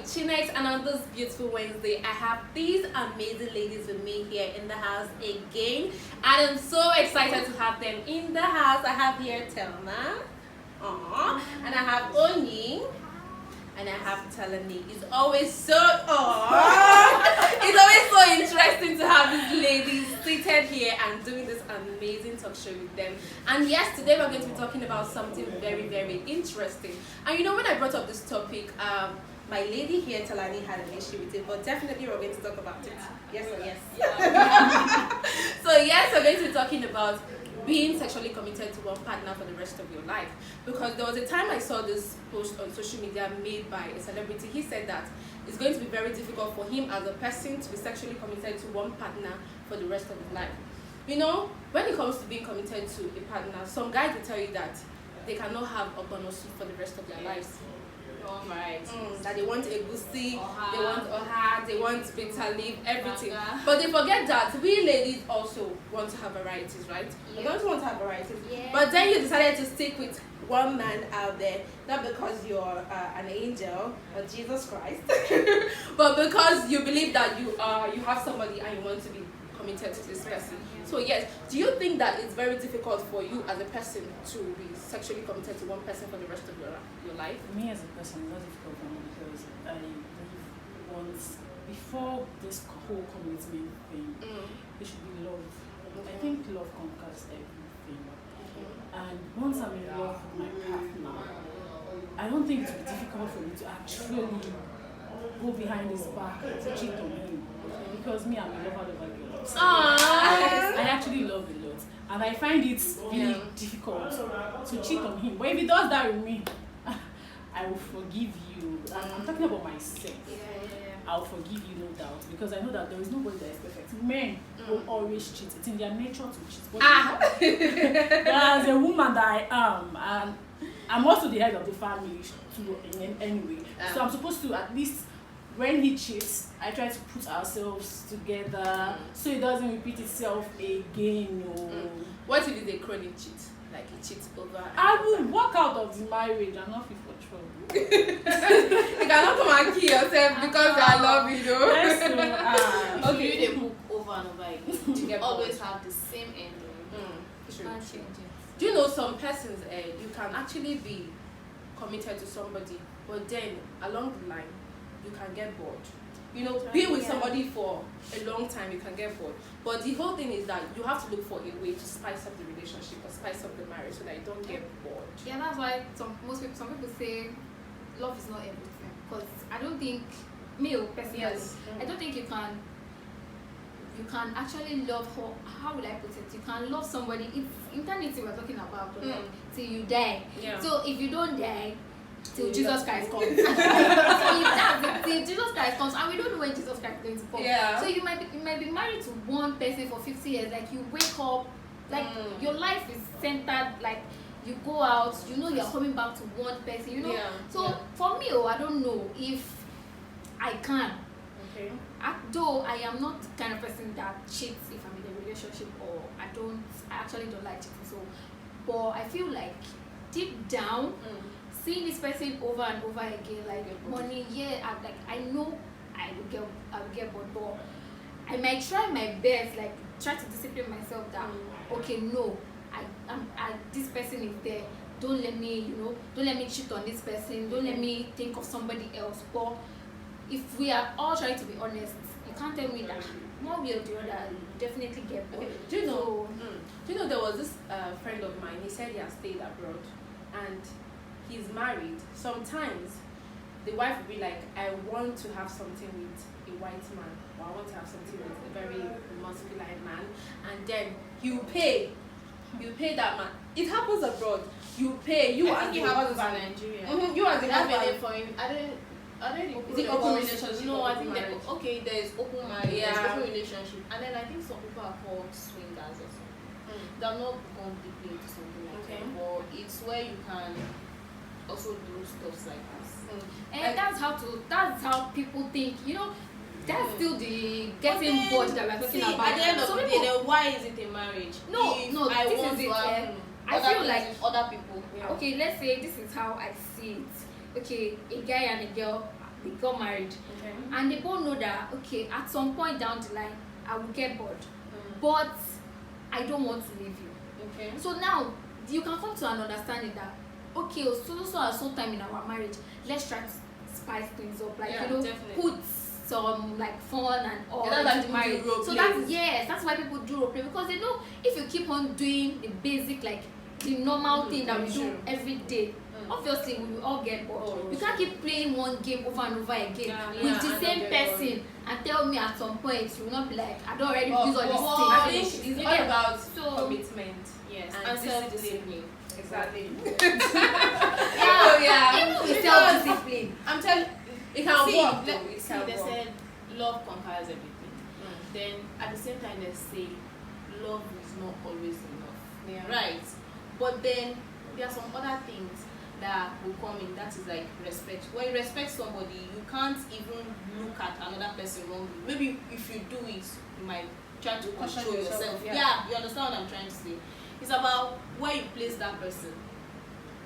with Chinex, and on this beautiful Wednesday, I have these amazing ladies with me here in the house again, and I'm so excited to have them in the house. I have here Telma, and I have Oni, and I have Talani. It's always so it's always so interesting to have these ladies seated here and doing this amazing talk show with them. And yes, today we're going to be talking about something very, very interesting. And you know, when I brought up this topic, my lady here, Talani, had an issue with it, but definitely we're going to talk about it. Yes or yes? Yeah. So yes, we're going to be talking about being sexually committed to one partner for the rest of your life. Because there was a time I saw this post on social media made by a celebrity. He said that it's going to be very difficult for him as a person to be sexually committed to one partner for the rest of his life. You know, when it comes to being committed to a partner, some guys will tell you that they cannot have a bonus for the rest of their lives. Right. That they want a goosey, they want a hat, they want bitter leaf, everything. But they forget that we ladies also want to have varieties, right? We don't want to have varieties. But then you decided to stick with one man out there, not because you're an angel or Jesus Christ, but because you believe that you have somebody and you want to be committed to this person. So yes, do you think that it's very difficult for you as a person to be sexually committed to one person for the rest of your life? Me as a person, it's not difficult for me because I believe once before this whole commitment thing, it should be love. I think love conquers everything. And once I'm in love with my partner, I don't think it will be difficult for me to actually go behind his back to cheat on him. Because me, I'm a lover girl. So I actually love a lot. And I find it really difficult to cheat on him. But if he does that with me, I will forgive you. I'm talking about myself. I'll forgive you, no doubt, because I know that there is nobody that is perfect. Men will always cheat. It's in their nature to cheat. But as a woman that I am, and I'm also the head of the family too, anyway. So I'm supposed to, at least when he cheats, I try to put ourselves together so it doesn't repeat itself again. What if it's a chronic cheat? Like he cheats over. I will walk out of the marriage and not fit for trouble. You cannot come and kill yourself because I love you, though. Yes, okay, you read a book over and over again. You always have the same ending. You can't change it. Do you know some persons? You can actually be committed to somebody, but then along the line, you can get bored. You know, being with somebody for a long time, you can get bored. But the whole thing is that you have to look for a way to spice up the relationship or spice up the marriage so that you don't get bored. Yeah, that's why some people say love is not everything. Because I don't think, personally, I don't think you can actually love how will I put it? You can love somebody. It's eternity we're talking about, till you die. Yeah. So if you don't die, till Jesus Christ comes. So that's it, till Jesus Christ comes, and we don't know when Jesus Christ is going to come. Yeah. So you might be married to one person for 50 years. Like you wake up, like your life is centered. Like you go out, you know you're coming back to one person. You know. Yeah. So for me, I don't know if I can. Okay. Though I am not the kind of person that cheats if I'm in a relationship, or I actually don't like cheating. So, but I feel like deep down. Seeing this person over and over again, like money, I know I will get bored, but I might try my best, like try to discipline myself that okay, no, this person is there. Don't let me cheat on this person. Don't let me think of somebody else. But if we are all trying to be honest, you can't tell me that one way or the other you definitely get bored. Okay. Do you know there was this friend of mine? He said he has stayed abroad and he's married. Sometimes the wife will be like, I want to have something with a white man, or I want to have something with a very masculine man, and then you pay that man. It happens abroad. You pay. I think it happens in Nigeria. You as a husband. I don't is it open relationship? No, I think there is open marriage, there's open relationship, and then I think some people are called swingers or something. They're not gone deeply into something like that, but it's where you can also do stuff like this. And that's how people think, that's still the getting bored that we're talking about. At the end of the day, then why is it a marriage? I feel like other people. Okay, let's say this is how I see it. Okay, a guy and a girl they got married, and they both know that okay, at some point down the line, I will get bored, but I don't want to leave you. Okay. So now you can come to an understanding that okay, so time in our marriage, let's try to spice things up, like definitely. put some like fun and all That's into the marriage. So that's why people do role play, because they know if you keep on doing the basic, like the normal thing that we do every day, obviously we will all get bored. You can't keep playing one game over and over again with the same person and tell me at some point you will not be like, I don't already use all these things. I think it's all about commitment. Yes, and self-discipline. Exactly. It's self-discipline. I'm telling it can work. They said love conquers everything. Then at the same time they say love is not always enough. Right. But then there are some other things that will come in, that is like respect. When you respect somebody, you can't even look at another person wrongly. Maybe if you do it, you might try to control yourself. Yeah, you understand what I'm trying to say. It's about where you place that person.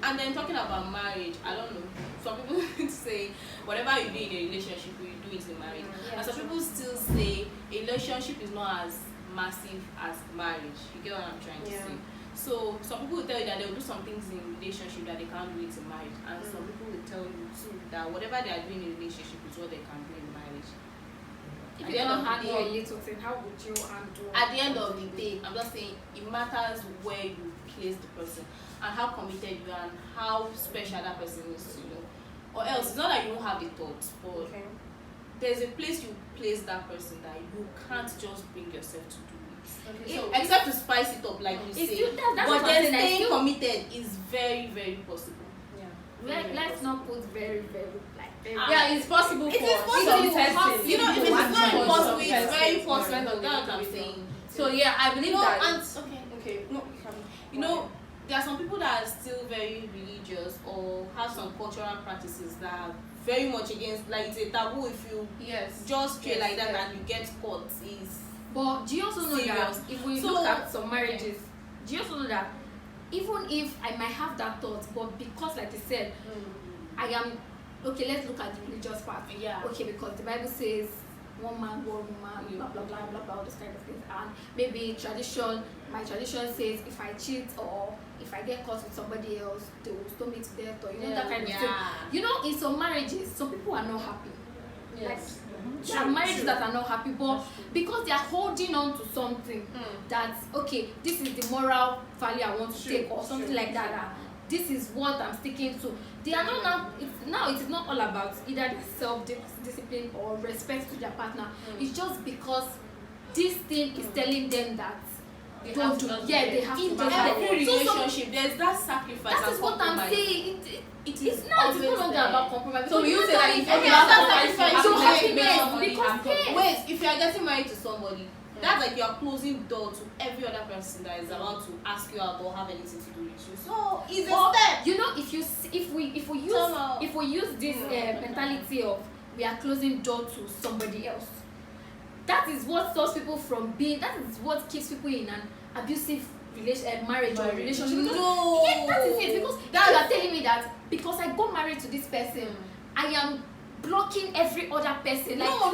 And then talking about marriage, I don't know. Some people say whatever you do in a relationship, you do it in marriage. And some people still say a relationship is not as massive as marriage. You get what I'm trying to say? So some people will tell you that they will do some things in relationship that they can't do it in marriage. And some people will tell you too that whatever they are doing in a relationship is what they can do in marriage. If you don't handle a little thing, how would you handle? At the end of the day, I'm just saying it matters where you place the person and how committed you are and how special that person is to you. Or else, it's not that you don't have a thought, but there's a place you place that person that you can't just bring yourself to do it. So except to spice it up, like you say. But then staying committed is very, very possible. Let's not put very, very it's possible. It is possible. You know, if it's not impossible, it's very possible. That's what I'm saying. So I believe that. You know, there are some people that are still very religious or have some cultural practices that are very much against, like it's a taboo if you just stray like that and you get caught. But do you also know that if we look at some marriages, do you also know that even if I might have that thought, but because like you said, I am okay, let's look at the religious part. Okay, because the Bible says one man, one woman, blah blah blah blah blah, all those kind of things. And maybe my tradition says if I cheat or if I get caught with somebody else, they will stone me to death, or that kind of thing. You know, in some marriages, some people are not happy. Like there are marriages that are not happy, but because they are holding on to something that okay, this is the moral value I want to take, or something like that. This is what I'm sticking to. They are not now. It is not all about either self-discipline or respect to their partner. It's just because this thing is telling them that they have to. They have to. In every relationship, there's that sacrifice. That is what I'm saying. It's no longer about compromise. So you say that if you wait, if you are getting married to somebody, that's like you are closing door to every other person that is about to ask you out or have anything to do with you. So it's a step. You know, if we use this mentality of we are closing door to somebody else, that is what stops people from being. That is what keeps people in an abusive marriage or relationship. No, that is it. Because you are telling me that because I got married to this person, I am blocking every other person. Like I am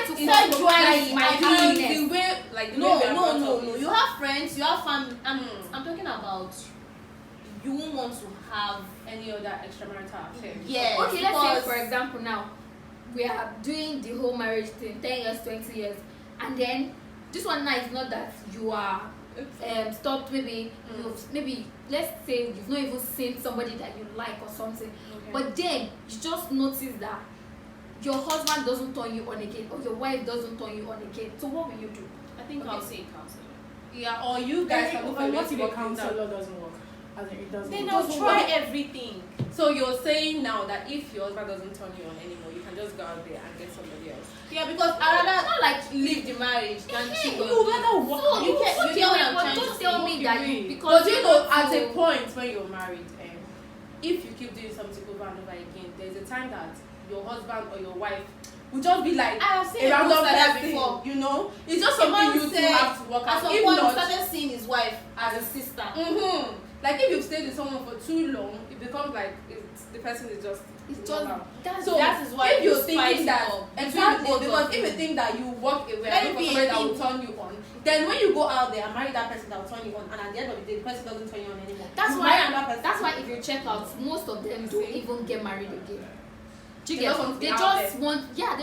trying to compromise my happiness. No. You have friends, you have family. I'm talking about you won't want to have any other extramarital affair. Yes. Okay, let's say for example now we are doing the whole marriage thing, 10 years, 20 years, and then this one now is not that you are stopped. Maybe let's say you've not even seen somebody that you like or something, but then you just notice that your husband doesn't turn you on again or your wife doesn't turn you on again. So what will you do? I think I'll say counselor. Yeah, or you guys can look for what if a counselor doesn't work? It doesn't. Then I'll try everything. So you're saying now that if your husband doesn't turn you on anymore, you can just go out there and get somebody else. Yeah, because I rather not like leave the marriage than cheat on you. Rather walk. So you get what I'm trying to don't tell me that because you know at a point when you're married, if you keep doing something over and over again, there's a time that your husband or your wife will just be like I have seen a random like that person, before. you know, it's just something you two have to work out. At some point, he started seeing his wife as a sister. Like if you've stayed with someone for too long, it becomes like the person is just. It's just that is why if you're thinking that exactly both because of if you think that you walk away and look for somebody that will turn you on, then when you go out there and marry that person that will turn you on, and at the end of the day the person doesn't turn you on anymore. That's why if you check out, most of them don't even get married again. Do you get? They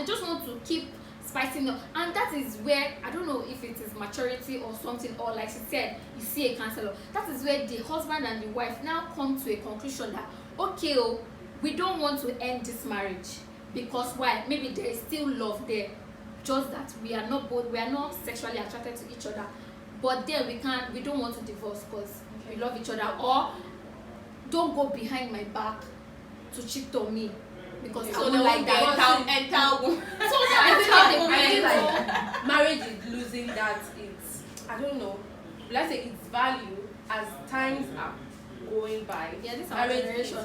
just want to keep spicing up, and that is where I don't know if it is maturity or something, or like she said, you see a counselor. That is where the husband and the wife now come to a conclusion that okay, we don't want to end this marriage because why? Maybe there is still love there, just that we are not sexually attracted to each other, but then we don't want to divorce because we love each other, or don't go behind my back to cheat on me because I don't like that. So I feel like marriage is losing that I don't know, let's say its value as times are going by. Yeah, this generation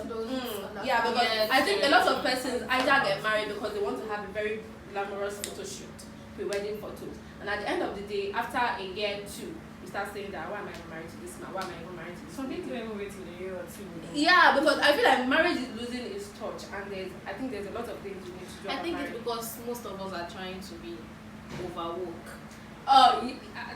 yeah, because I think a lot of persons either get married because they want to have a very glamorous photo shoot, pre-wedding photos, and at the end of the day, after a year or two, you start saying that why am I even married to this man? Why am I even married to this man? Some people even wait till a year or two. Yeah, because I feel like marriage is losing its touch, and I think there's a lot of things you need to do. I think it's because most of us are trying to be overwoke. Oh,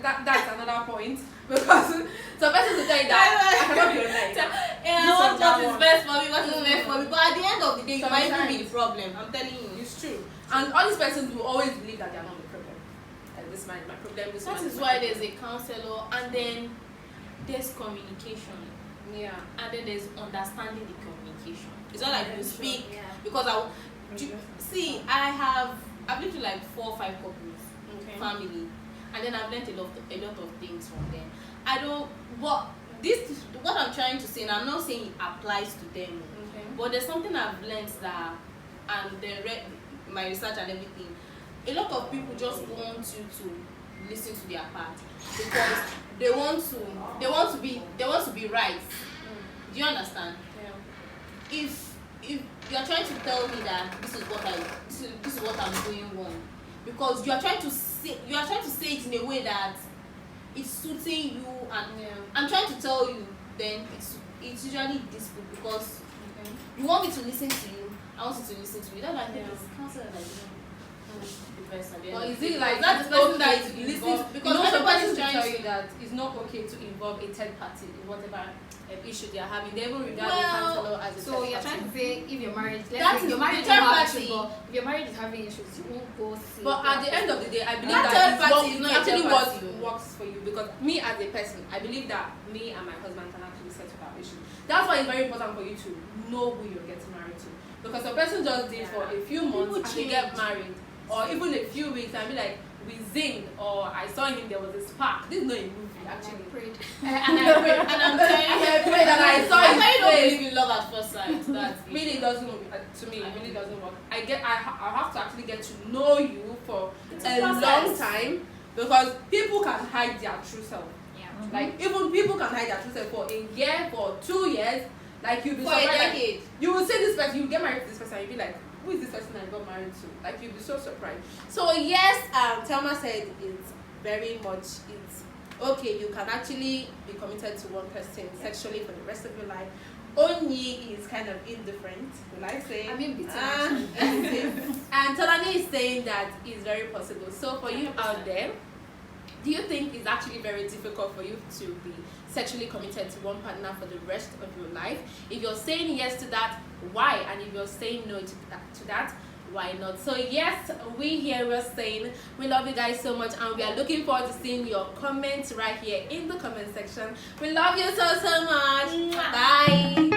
that's another point. Because some persons will tell you that I cannot be online. What is best for me, what is best for me. But at the end of the day, you might even be the problem. I'm telling you. It's true. And all these persons will always believe that they are not the problem. Like this man is my problem. That is why there's a counselor, and then there's communication. Yeah. And then there's understanding the communication. It's not like you speak because I've been to like 4 or 5 couples, family, and then I've learned a lot of things from them. What I'm trying to say, and I'm not saying it applies to them, but there's something I've learned that, and then read my research and everything. A lot of people just want you to listen to their part because they want to be right. Do you understand? Yeah. If you're trying to tell me that this is what I'm doing wrong, because you are trying to say it in a way that it's suiting you, and I'm trying to tell you, then it's usually dispute because you want me to listen to you, I want you to listen to me. That's like this counselor the person. But is it like that's the person that is listening? Because everybody's trying to tell you that it's not okay to involve a third party in whatever issue they are having. They even regard the counselor as a so third you're party. trying to say if your marriage, your marriage if your marriage is having issues, you won't go see. But at the end of the day, I believe that actually what works for you, because me as a person, I believe that me and my husband can actually settle our issues. That's why it's very important for you to know who you're getting married to, because a person just did for a few months and they get married, or even a few weeks and be like, we zinged, or I saw him, there was a spark. This is not a movie, actually. I prayed. And I prayed. And I'm telling you, I prayed and I saw his face. I don't believe in love at first sight. That really doesn't, to me, it really doesn't work. I have to actually get to know you for a long time, because people can hide their true self. Yeah. Like, even people can hide their true self for a year, for 2 years. Like, you'll be for surprised. a decade. Like, you will see this person, you will get married to this person, and you'll be like, who is this person I got married to? Like, you'll be so surprised. So yes, Thelma said it's very much, it's okay, you can actually be committed to one person sexually for the rest of your life. Onyi is kind of indifferent, will I say? I mean, and Tolani is saying that it's very possible. So for you out there, do you think it's actually very difficult for you to be sexually committed to one partner for the rest of your life? If you're saying yes to that, why? And if you're saying no to that, why not? So yes, we here were saying we love you guys so much, and we are looking forward to seeing your comments right here in the comment section. We love you so much. Bye.